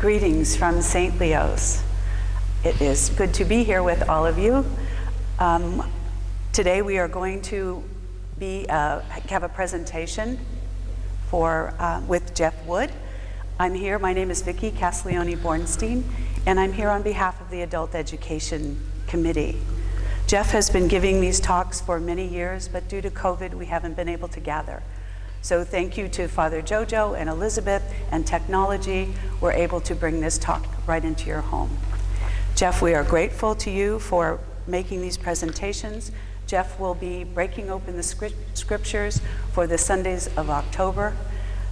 Greetings from St. Leo's. It is good to be here with all of you. Today we are going to have a presentation with Geoff Wood. I'm here, my name is Vicki Castiglione-Bornstein, and I'm here on behalf of the Adult Education Committee. Geoff has been giving these talks for many years, but due to COVID, we haven't been able to gather. So thank you to Father Jojo and Elizabeth and technology. We're able to bring this talk right into your home. Geoff, we are grateful to you for making these presentations. Geoff will be breaking open the scriptures for the Sundays of October.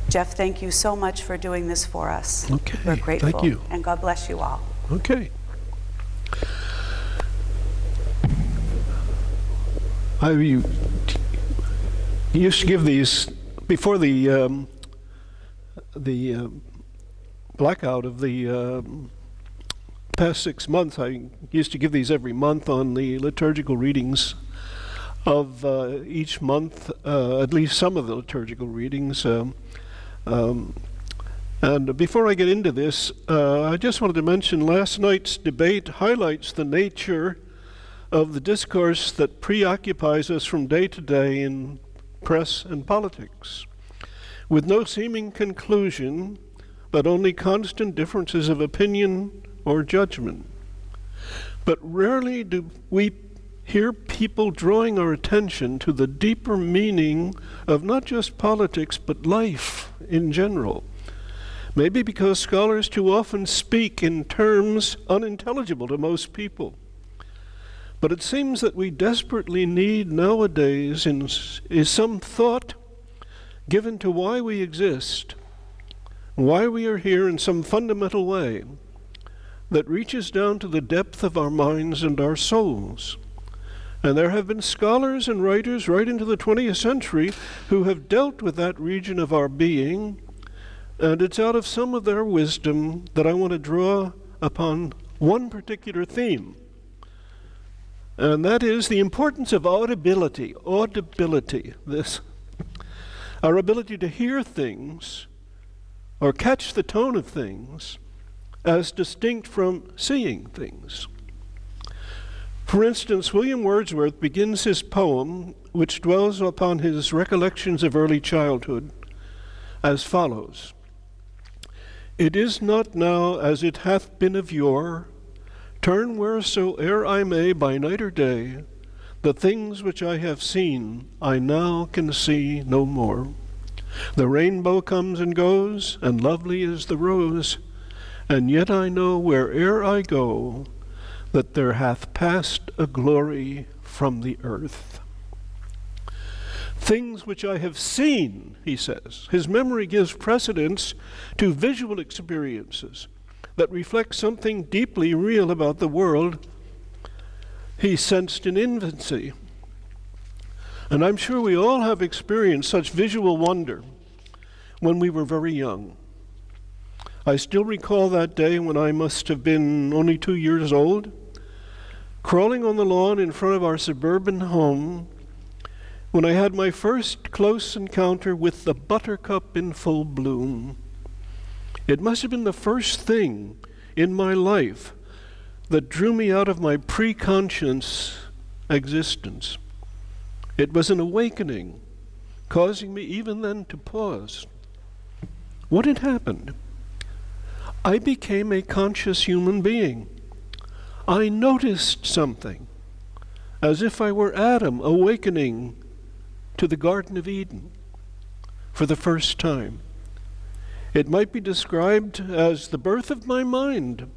Geoff, thank you so much for doing this for us. Okay, we're grateful. Thank you. And God bless you all. Okay. I used to give these before the blackout of the past 6 months. I used to give these every month on the liturgical readings of each month, at least some of the liturgical readings. And before I get into this, I just wanted to mention last night's debate highlights the nature of the discourse that preoccupies us from day to day in press and politics, with no seeming conclusion, but only constant differences of opinion or judgment. But rarely do we hear people drawing our attention to the deeper meaning of not just politics, but life in general. Maybe because scholars too often speak in terms unintelligible to most people. But it seems that we desperately need nowadays is some thought given to why we exist, why we are here in some fundamental way that reaches down to the depth of our minds and our souls. And there have been scholars and writers right into the 20th century who have dealt with that region of our being, and it's out of some of their wisdom that I want to draw upon one particular theme. And that is the importance of audibility, our ability to hear things or catch the tone of things as distinct from seeing things. For instance, William Wordsworth begins his poem, which dwells upon his recollections of early childhood, as follows: "It is not now as it hath been of yore, turn wheresoe'er I may by night or day, the things which I have seen I now can see no more. The rainbow comes and goes, and lovely is the rose, and yet I know where'er I go, that there hath passed a glory from the earth." Things which I have seen, he says. His memory gives precedence to visual experiences that reflect something deeply real about the world he sensed in infancy. And I'm sure we all have experienced such visual wonder when we were very young. I still recall that day when I must have been only 2 years old, crawling on the lawn in front of our suburban home, when I had my first close encounter with the buttercup in full bloom. It must have been the first thing in my life that drew me out of my pre-conscious existence. It was an awakening, causing me even then to pause. What had happened? I became a conscious human being. I noticed something, as if I were Adam awakening to the Garden of Eden for the first time. It might be described as the birth of my mind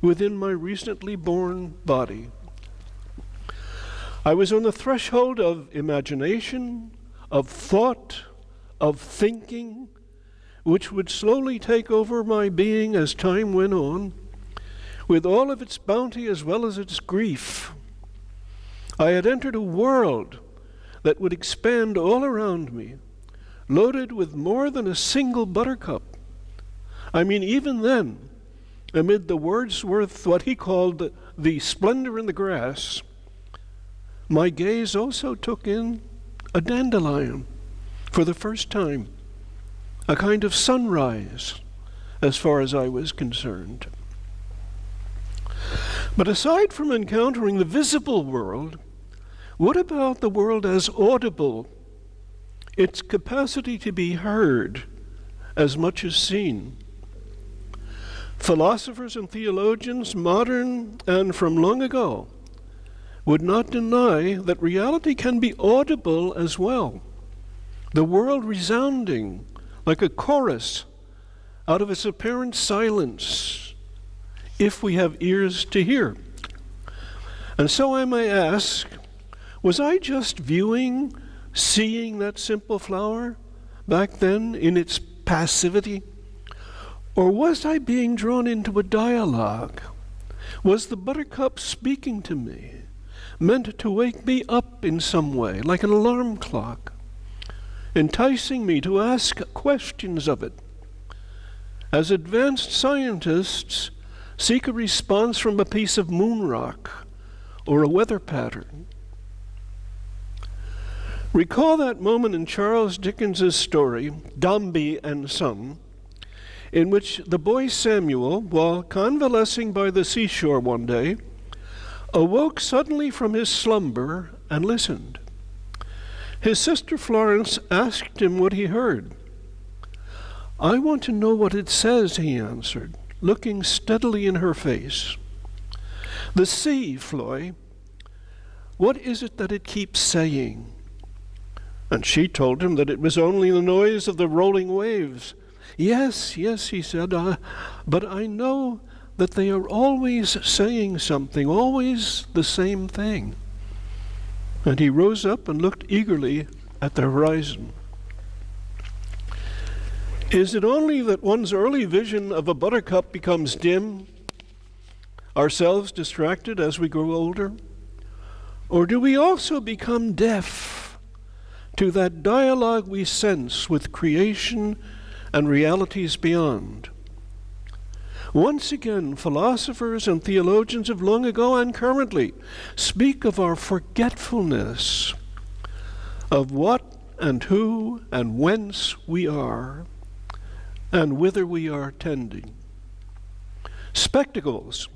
within my recently born body. I was on the threshold of imagination, of thought, of thinking, which would slowly take over my being as time went on, with all of its bounty as well as its grief. I had entered a world that would expand all around me, loaded with more than a single buttercup. I mean, even then, amid the Wordsworth, what he called the splendor in the grass, my gaze also took in a dandelion for the first time, a kind of sunrise, as far as I was concerned. But aside from encountering the visible world, what about the world as audible, its capacity to be heard as much as seen? Philosophers and theologians, modern and from long ago, would not deny that reality can be audible as well, the world resounding like a chorus out of its apparent silence, if we have ears to hear. And so I may ask, was I just viewing, seeing that simple flower back then in its passivity? Or was I being drawn into a dialogue? Was the buttercup speaking to me, meant to wake me up in some way, like an alarm clock, enticing me to ask questions of it? As advanced scientists seek a response from a piece of moon rock or a weather pattern. Recall that moment in Charles Dickens's story, Dombey and Son, in which the boy Samuel, while convalescing by the seashore one day, awoke suddenly from his slumber and listened. His sister Florence asked him what he heard. "I want to know what it says," he answered, looking steadily in her face. "The sea, Floy, what is it that it keeps saying?" And she told him that it was only the noise of the rolling waves. Yes, he said, but I know that they are always saying something, always the same thing. And he rose up and looked eagerly at the horizon. Is it only that one's early vision of a buttercup becomes dim, ourselves distracted as we grow older? Or do we also become deaf to that dialogue we sense with creation and realities beyond? Once again, philosophers and theologians of long ago and currently speak of our forgetfulness of what and who and whence we are and whither we are tending. Spectacles,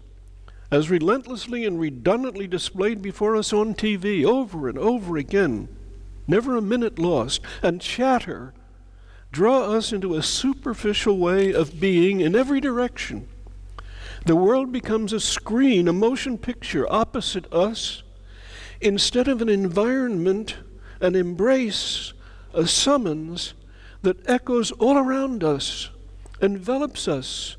as relentlessly and redundantly displayed before us on TV over and over again, never a minute lost, and chatter draw us into a superficial way of being in every direction. The world becomes a screen, a motion picture opposite us, instead of an environment, an embrace, a summons that echoes all around us, envelops us,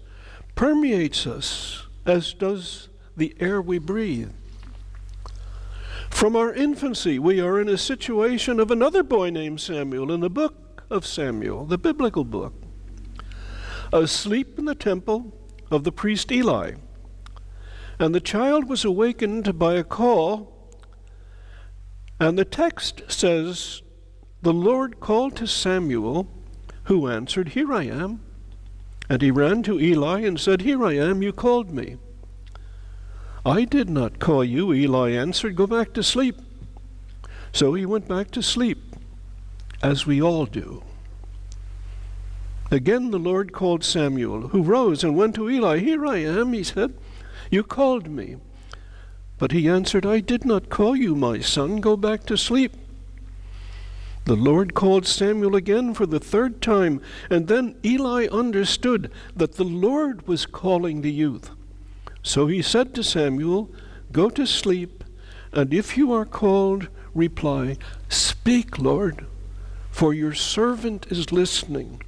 permeates us, as does the air we breathe. From our infancy, we are in a situation of another boy named Samuel in the book of Samuel, the biblical book, asleep in the temple of the priest Eli. And the child was awakened by a call, and the text says, "The Lord called to Samuel, who answered, 'Here I am.' And he ran to Eli and said, 'Here I am, you called me.' 'I did not call you,' Eli answered. 'Go back to sleep.' So he went back to sleep, as we all do. Again the Lord called Samuel, who rose and went to Eli. 'Here I am,' he said. 'You called me.' But he answered, 'I did not call you, my son. Go back to sleep.' The Lord called Samuel again for the third time, and then Eli understood that the Lord was calling the youth. So he said to Samuel, 'Go to sleep, and if you are called, reply, "Speak, Lord, for your servant is listening."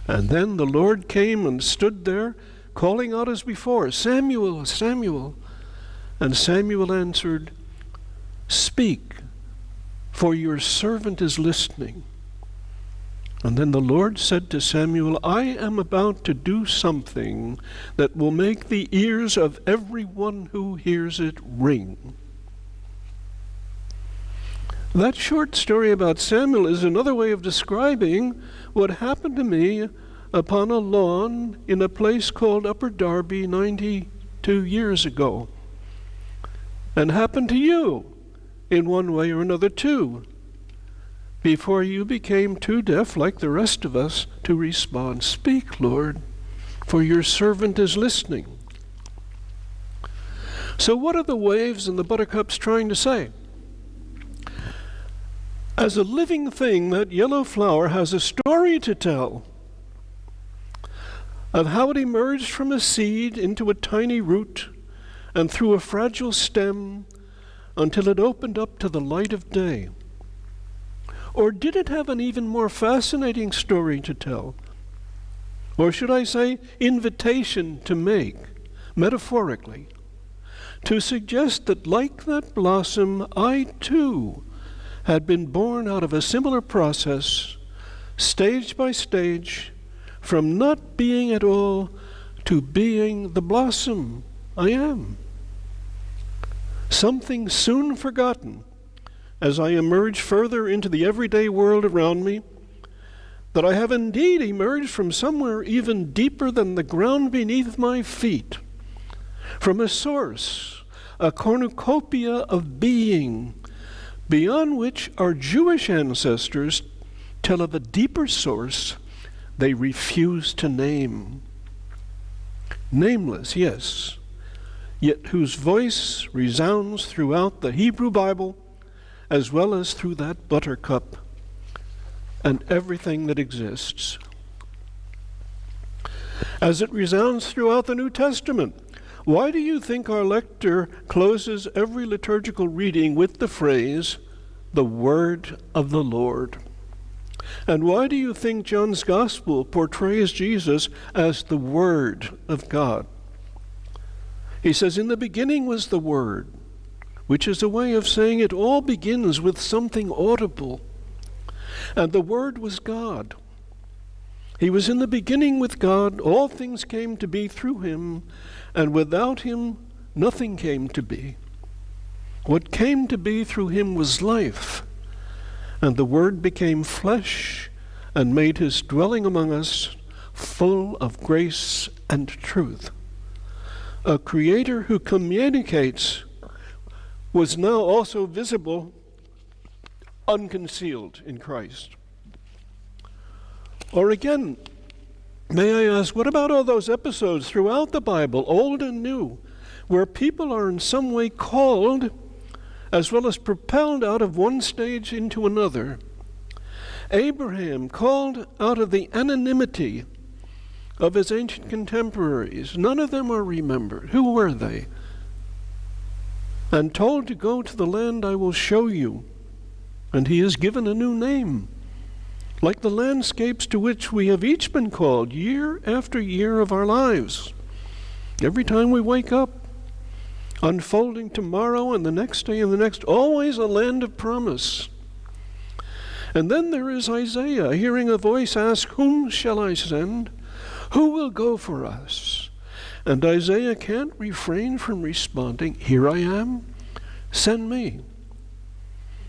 And then the Lord came and stood there, calling out as before, 'Samuel, Samuel.' And Samuel answered, 'Speak, for your servant is listening.' And then the Lord said to Samuel, 'I am about to do something that will make the ears of everyone who hears it ring.'" That short story about Samuel is another way of describing what happened to me upon a lawn in a place called Upper Darby 92 years ago, and happened to you in one way or another too. before you became too deaf like the rest of us to respond. Speak, Lord, for your servant is listening. So what are the waves and the buttercups trying to say? As a living thing, that yellow flower has a story to tell of how it emerged from a seed into a tiny root and through a fragile stem until it opened up to the light of day. Or did it have an even more fascinating story to tell? Or should I say, invitation to make, metaphorically, to suggest that like that blossom, I too had been born out of a similar process, stage by stage, from not being at all to being the blossom I am. Something soon forgotten as I emerge further into the everyday world around me, that I have indeed emerged from somewhere even deeper than the ground beneath my feet, from a source, a cornucopia of being, beyond which our Jewish ancestors tell of a deeper source they refuse to name. Nameless, yes, yet whose voice resounds throughout the Hebrew Bible as well as through that buttercup and everything that exists. As it resounds throughout the New Testament, why do you think our lector closes every liturgical reading with the phrase, the word of the Lord? And why do you think John's Gospel portrays Jesus as the Word of God? He says, in the beginning was the Word, which is a way of saying it all begins with something audible. And the Word was God. He was in the beginning with God. All things came to be through him, and without him, nothing came to be. What came to be through him was life. And the Word became flesh and made his dwelling among us, full of grace and truth. A creator who communicates was now also visible, unconcealed in Christ. Or again, may I ask, what about all those episodes throughout the Bible, old and new, where people are in some way called as well as propelled out of one stage into another? Abraham called out of the anonymity of his ancient contemporaries. None of them are remembered. Who were they? And told to go to the land I will show you. And he is given a new name, like the landscapes to which we have each been called year after year of our lives. Every time we wake up, unfolding tomorrow and the next day and the next, always a land of promise. And then there is Isaiah, hearing a voice ask, whom shall I send? Who will go for us? And Isaiah can't refrain from responding, here I am, send me.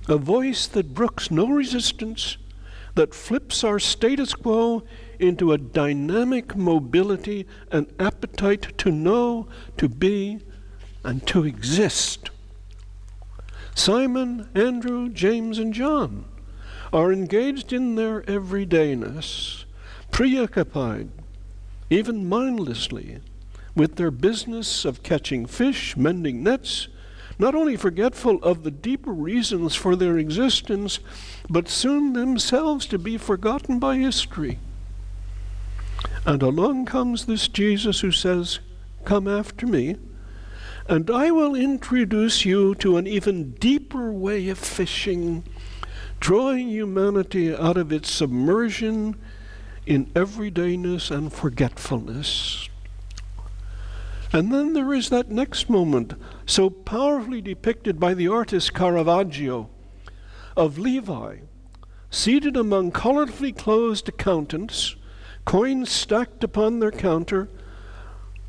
A voice that brooks no resistance, that flips our status quo into a dynamic mobility, an appetite to know, to be, and to exist. Simon, Andrew, James, and John are engaged in their everydayness, preoccupied, even mindlessly, with their business of catching fish, mending nets, not only forgetful of the deeper reasons for their existence, but soon themselves to be forgotten by history. And along comes this Jesus who says, come after me, and I will introduce you to an even deeper way of fishing, drawing humanity out of its submersion in everydayness and forgetfulness. And then there is that next moment, so powerfully depicted by the artist Caravaggio, of Levi, seated among colorfully clothed accountants, coins stacked upon their counter,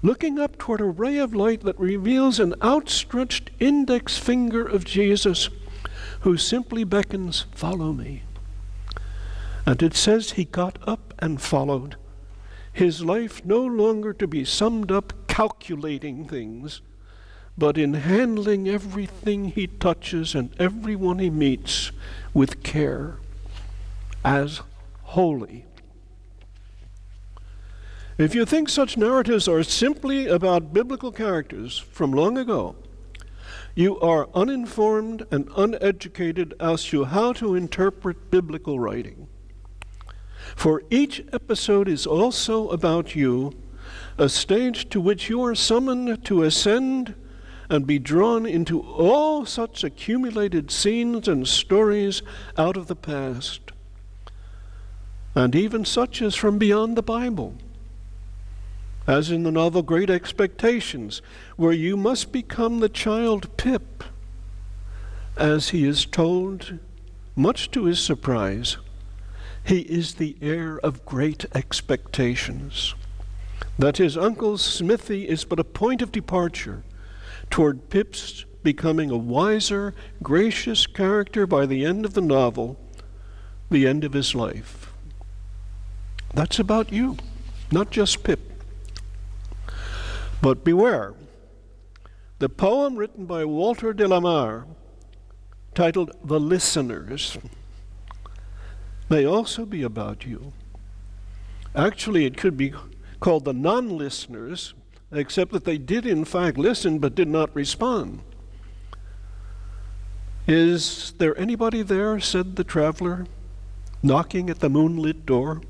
looking up toward a ray of light that reveals an outstretched index finger of Jesus, who simply beckons, follow me. And it says he got up and followed, his life no longer to be summed up calculating things, but in handling everything he touches and everyone he meets with care. as holy. If you think such narratives are simply about biblical characters from long ago, you are uninformed and uneducated as to how to interpret biblical writing. For each episode is also about you, a stage to which you are summoned to ascend and be drawn into all such accumulated scenes and stories out of the past, and even such as from beyond the Bible, as in the novel Great Expectations, where you must become the child Pip, as he is told, much to his surprise, he is the heir of great expectations, that his uncle's smithy is but a point of departure toward Pip's becoming a wiser, gracious character by the end of the novel, the end of his life. That's about you, not just Pip. But beware, the poem written by Walter de la Mare, titled The Listeners, may also be about you. Actually, it could be called The Non-Listeners, except that they did in fact listen but did not respond. "Is there anybody there?" said the traveler, knocking at the moonlit door.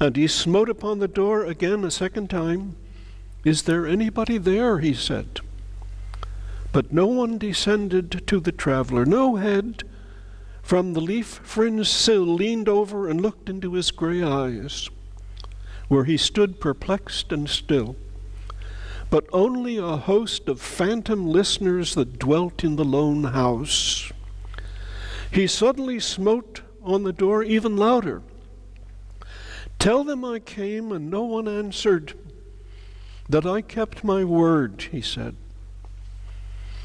And he smote upon the door again a second time. "Is there anybody there?" he said. But no one descended to the traveler. No head from the leaf-fringed sill leaned over and looked into his gray eyes, where he stood perplexed and still, but only a host of phantom listeners that dwelt in the lone house. He suddenly smote on the door even louder. "Tell them I came and no one answered, that I kept my word," he said.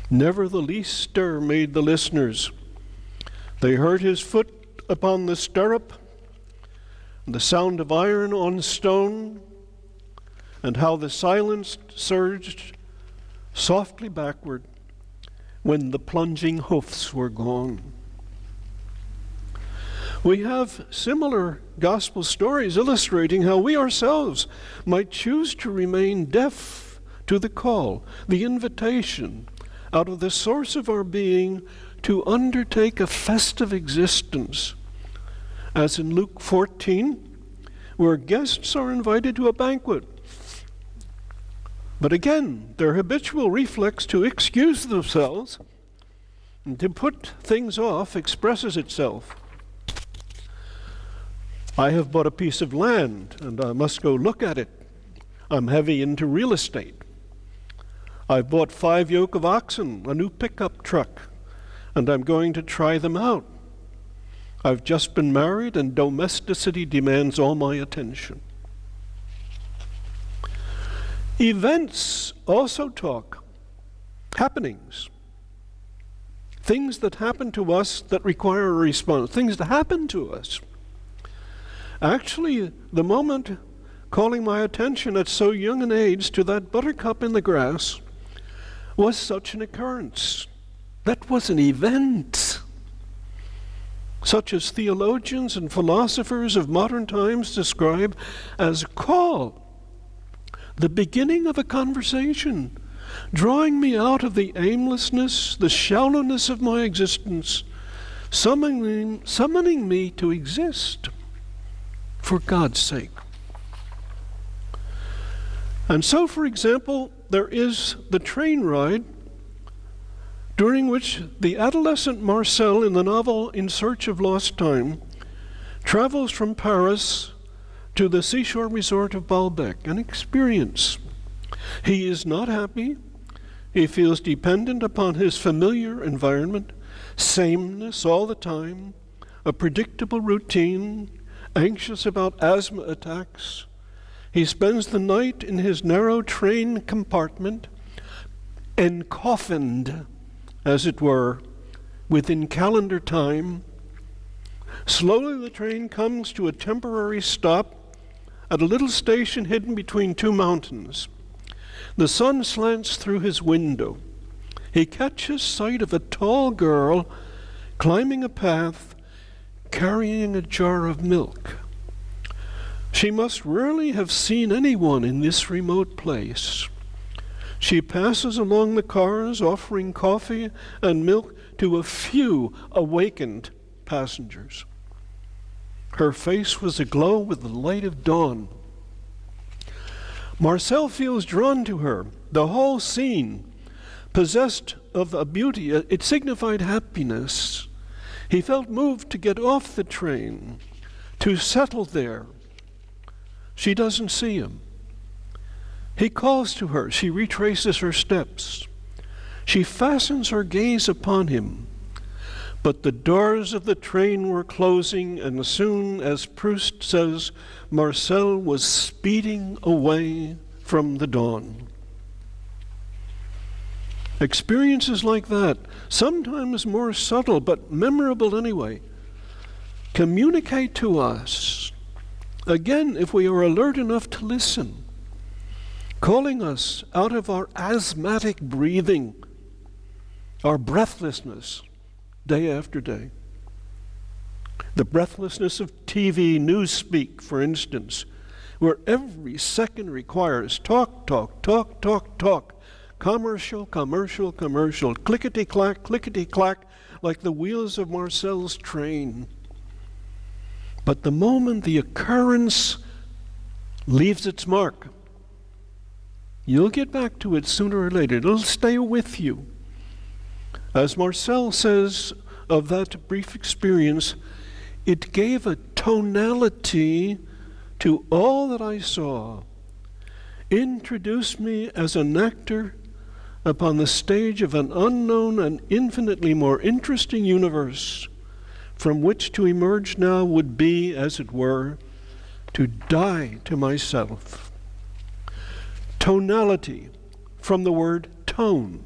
Never the least stir made the listeners. They heard his foot upon the stirrup, the sound of iron on stone, and how the silence surged softly backward when the plunging hoofs were gone. We have similar gospel stories illustrating how we ourselves might choose to remain deaf to the call, the invitation, out of the source of our being to undertake a festive existence, as in Luke 14, where guests are invited to a banquet. But again, their habitual reflex to excuse themselves and to put things off expresses itself. "I have bought a piece of land and I must go look at it. I'm heavy into real estate. I've bought 5 yoke of oxen, a new pickup truck, and I'm going to try them out. I've just been married and domesticity demands all my attention." Events also talk. Happenings. Things that happen to us that require a response. Things that happen to us. Actually, the moment calling my attention at so young an age to that buttercup in the grass was such an occurrence. That was an event, such as theologians and philosophers of modern times describe as a call, the beginning of a conversation, drawing me out of the aimlessness, the shallowness of my existence, summoning me to exist for God's sake. And so, for example, there is the train ride during which the adolescent Marcel in the novel In Search of Lost Time travels from Paris to the seashore resort of Baalbek, an experience. He is not happy. He feels dependent upon his familiar environment, sameness all the time, a predictable routine, anxious about asthma attacks. He spends the night in his narrow train compartment, encoffined, as it were, within calendar time. Slowly the train comes to a temporary stop at a little station hidden between 2 mountains. The sun slants through his window. He catches sight of a tall girl climbing a path, carrying a jar of milk. She must rarely have seen anyone in this remote place. She passes along the cars offering coffee and milk to a few awakened passengers. Her face was aglow with the light of dawn. Marcel feels drawn to her. The whole scene, possessed of a beauty, it signified happiness. He felt moved to get off the train, to settle there. She doesn't see him. He calls to her. She retraces her steps. She fastens her gaze upon him. But the doors of the train were closing, and soon, as Proust says, Marcel was speeding away from the dawn. Experiences like that, sometimes more subtle but memorable anyway, communicate to us, again, if we are alert enough to listen, calling us out of our asthmatic breathing, our breathlessness, day after day. The breathlessness of TV newspeak, for instance, where every second requires talk, talk, talk, talk, talk, commercial, commercial, commercial, clickety-clack, like the wheels of Marcel's train. But the moment the occurrence leaves its mark, you'll get back to it sooner or later. It'll stay with you. As Marcel says of that brief experience, it gave a tonality to all that I saw, introduced me as an actor upon the stage of an unknown and infinitely more interesting universe, from which to emerge now would be, as it were, to die to myself. Tonality, from the word tone,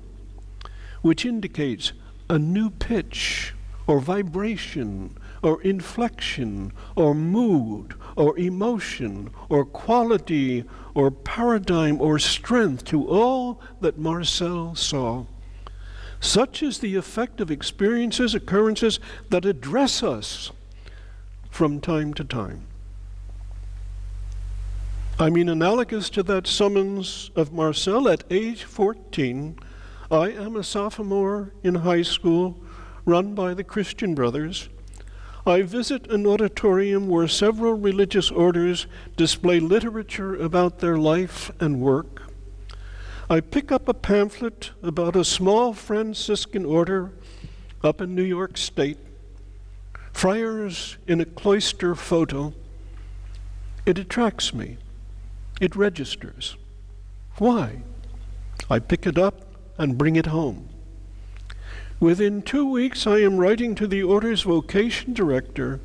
which indicates a new pitch or vibration or inflection or mood or emotion or quality or paradigm or strength to all that Marcel saw. Such is the effect of experiences, occurrences that address us from time to time. I mean, analogous to that summons of Marcel at age 14, I am a sophomore in high school run by the Christian Brothers. I visit an auditorium where several religious orders display literature about their life and work. I pick up a pamphlet about a small Franciscan order up in New York State, friars in a cloister photo. It attracts me. It registers. Why? I pick it up and bring it home. Within 2 weeks, I am writing to the order's vocation director,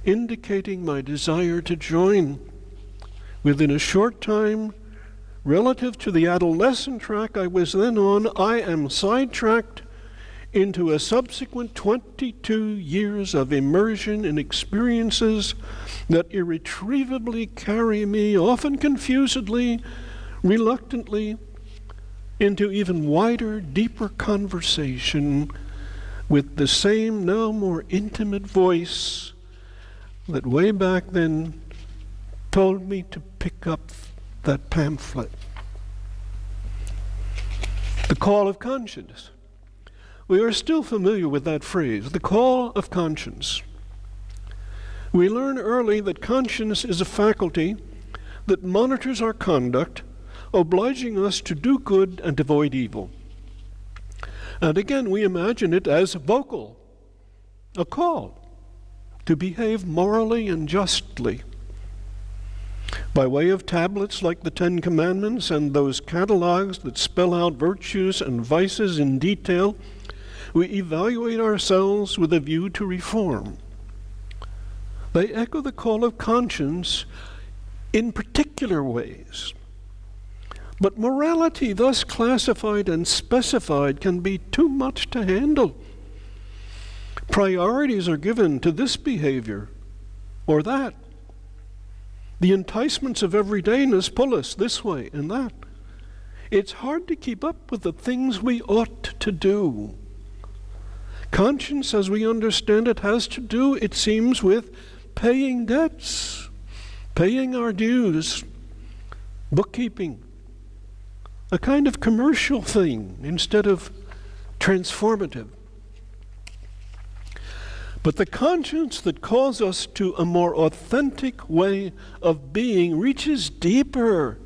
indicating my desire to join. Within a short time, relative to the adolescent track I was then on, I am sidetracked into a subsequent 22 years of immersion in experiences that irretrievably carry me, often confusedly, reluctantly, into even wider, deeper conversation with the same, now more intimate voice that way back then told me to pick up that pamphlet. The call of conscience. We are still familiar with that phrase, the call of conscience. We learn early that conscience is a faculty that monitors our conduct, obliging us to do good and avoid evil. And again, we imagine it as vocal, a call to behave morally and justly. By way of tablets like the Ten Commandments and those catalogs that spell out virtues and vices in detail, we evaluate ourselves with a view to reform. They echo the call of conscience in particular ways. But morality, thus classified and specified, can be too much to handle. Priorities are given to this behavior or that. The enticements of everydayness pull us this way and that. It's hard to keep up with the things we ought to do. Conscience, as we understand it, has to do, it seems, with paying debts, paying our dues, bookkeeping, a kind of commercial thing instead of transformative. But the conscience that calls us to a more authentic way of being reaches deeper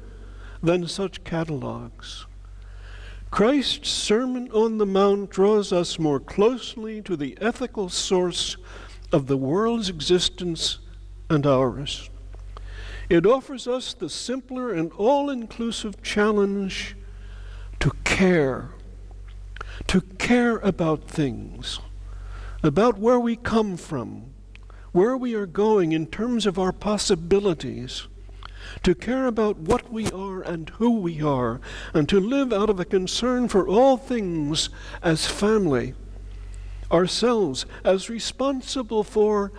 than such catalogs. Christ's Sermon on the Mount draws us more closely to the ethical source of the world's existence and ours. It offers us the simpler and all-inclusive challenge to care about things, about where we come from, where we are going in terms of our possibilities, to care about what we are and who we are, and to live out of a concern for all things as family, ourselves as responsible for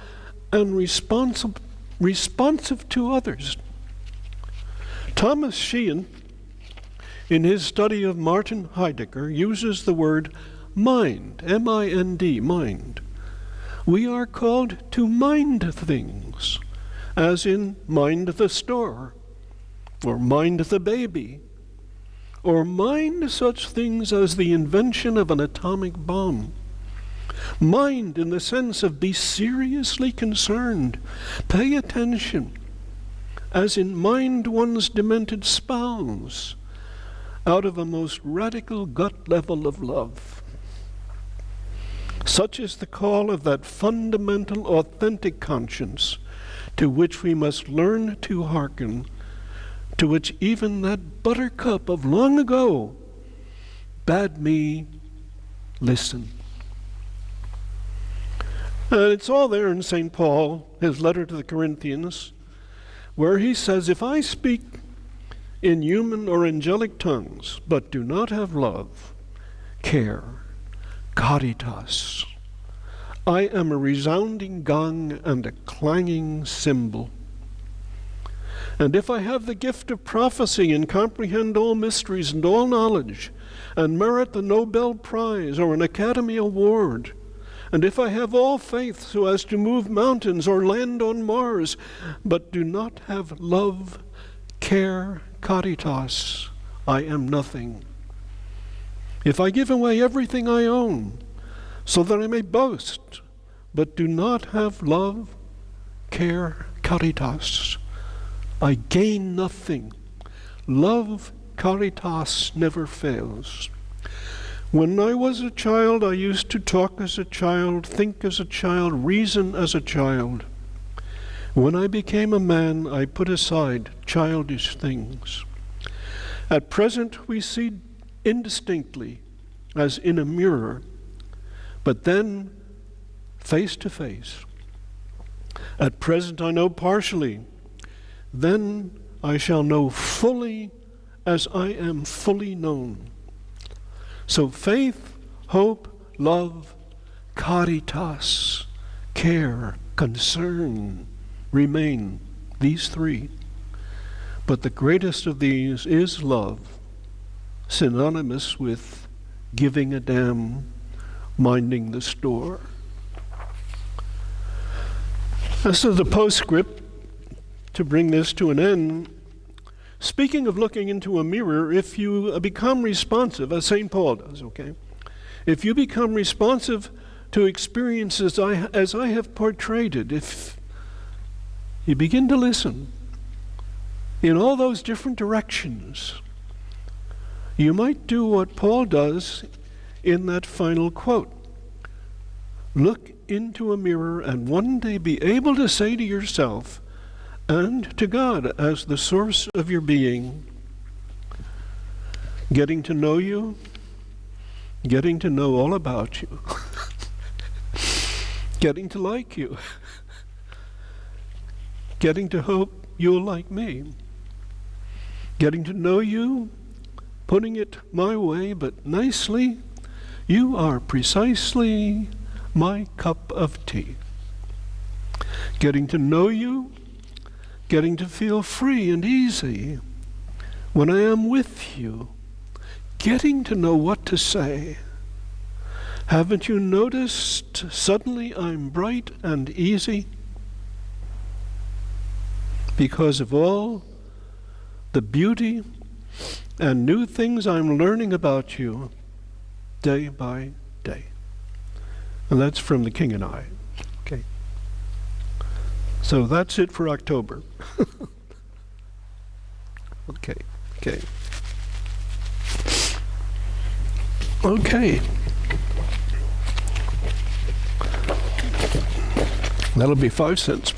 and responsive to others. Thomas Sheehan, in his study of Martin Heidegger, uses the word mind, M-I-N-D, mind. We are called to mind things, as in mind the store, or mind the baby, or mind such things as the invention of an atomic bomb. Mind in the sense of be seriously concerned, pay attention, as in mind one's demented spouse, out of a most radical gut level of love. Such is the call of that fundamental, authentic conscience to which we must learn to hearken, to which even that buttercup of long ago bade me listen. And it's all there in St. Paul, his letter to the Corinthians, where he says, if I speak in human or angelic tongues, but do not have love, care, caritas, I am a resounding gong and a clanging cymbal. And if I have the gift of prophecy and comprehend all mysteries and all knowledge, and merit the Nobel Prize or an Academy Award, and if I have all faith so as to move mountains or land on Mars, but do not have love, care, caritas, I am nothing. If I give away everything I own, so that I may boast, but do not have love, care, caritas, I gain nothing. Love, caritas never fails. When I was a child, I used to talk as a child, think as a child, reason as a child. When I became a man, I put aside childish things. At present, we see indistinctly, as in a mirror, but then face to face. At present, I know partially. Then I shall know fully as I am fully known. So faith, hope, love, caritas, care, concern remain, these three. But the greatest of these is love, synonymous with giving a damn, minding the store. As to the postscript, to bring this to an end, speaking of looking into a mirror, if you become responsive, as St. Paul does, okay? If you become responsive to experiences as I have portrayed it, if you begin to listen in all those different directions, you might do what Paul does in that final quote. Look into a mirror and one day be able to say to yourself and to God as the source of your being, getting to know you, getting to know all about you, getting to like you, getting to hope you'll like me, getting to know you, putting it my way but nicely, you are precisely my cup of tea. Getting to know you, getting to feel free and easy when I am with you, getting to know what to say, Haven't you noticed suddenly I'm bright and easy? Because of all the beauty and new things I'm learning about you day by day. And that's from The King and I. Okay. So that's it for October. Okay. That'll be 5 cents.